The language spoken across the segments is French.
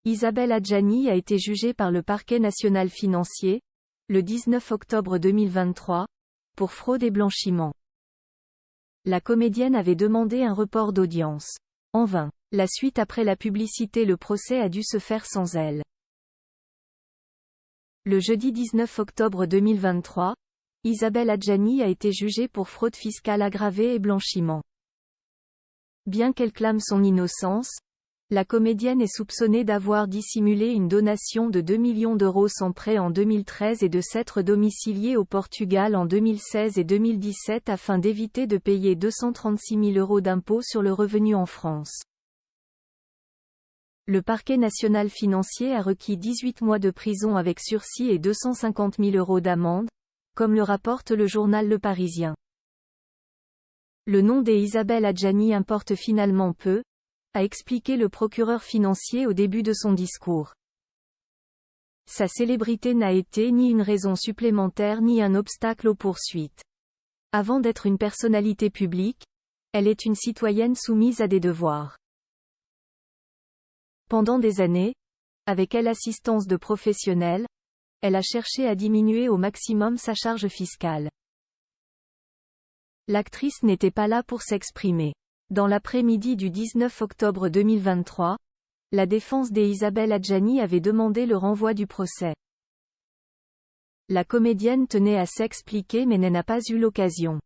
Isabelle Adjani a été jugée par le parquet national financier, le 19 octobre 2023, pour fraude et blanchiment. La comédienne avait demandé un report d'audience. En vain. La suite après la publicité, le procès a dû se faire sans elle. Le jeudi 19 octobre 2023, Isabelle Adjani a été jugée pour fraude fiscale aggravée et blanchiment. Bien qu'elle clame son innocence, la comédienne est soupçonnée d'avoir dissimulé une donation de 2 millions d'euros sans prêt en 2013 et de s'être domiciliée au Portugal en 2016 et 2017 afin d'éviter de payer 236 000 euros d'impôts sur le revenu en France. Le parquet national financier a requis 18 mois de prison avec sursis et 250 000 euros d'amende, comme le rapporte le journal Le Parisien. Le nom des Isabelle Adjani importe finalement peu, a expliqué le procureur financier au début de son discours. Sa célébrité n'a été ni une raison supplémentaire ni un obstacle aux poursuites. Avant d'être une personnalité publique, elle est une citoyenne soumise à des devoirs. Pendant des années, avec l'assistance de professionnels, elle a cherché à diminuer au maximum sa charge fiscale. L'actrice n'était pas là pour s'exprimer. Dans l'après-midi du 19 octobre 2023, la défense des Isabelle Adjani avait demandé le renvoi du procès. La comédienne tenait à s'expliquer mais n'en a pas eu l'occasion.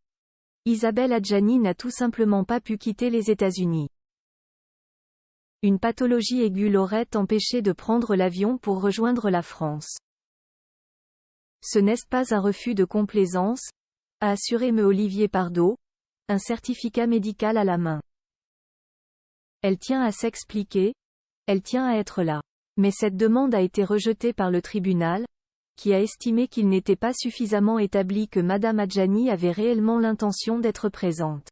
Isabelle Adjani n'a tout simplement pas pu quitter les États-Unis. Une pathologie aiguë l'aurait empêchée de prendre l'avion pour rejoindre la France. Ce n'est pas un refus de complaisance, a assuré me Olivier Pardo, un certificat médical à la main. Elle tient à s'expliquer, elle tient à être là. Mais cette demande a été rejetée par le tribunal, qui a estimé qu'il n'était pas suffisamment établi que Madame Adjani avait réellement l'intention d'être présente.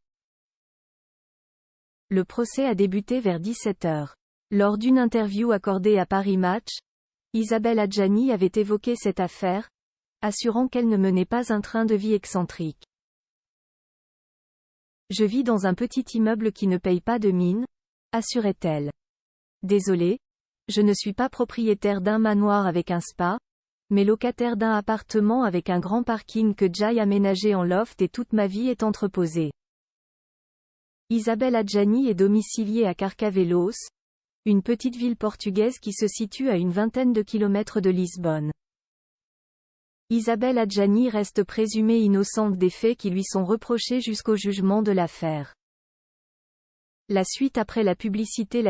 Le procès a débuté vers 17 h. Lors d'une interview accordée à Paris Match, Isabelle Adjani avait évoqué cette affaire, assurant qu'elle ne menait pas un train de vie excentrique. Je vis dans un petit immeuble qui ne paye pas de mine, assurait-elle. Désolée, je ne suis pas propriétaire d'un manoir avec un spa, mais locataire d'un appartement avec un grand parking que j'ai aménagé en loft et toute ma vie est entreposée. Isabelle Adjani est domiciliée à Carcavelos, une petite ville portugaise qui se situe à une vingtaine de kilomètres de Lisbonne. Isabelle Adjani reste présumée innocente des faits qui lui sont reprochés jusqu'au jugement de l'affaire. La suite après la publicité.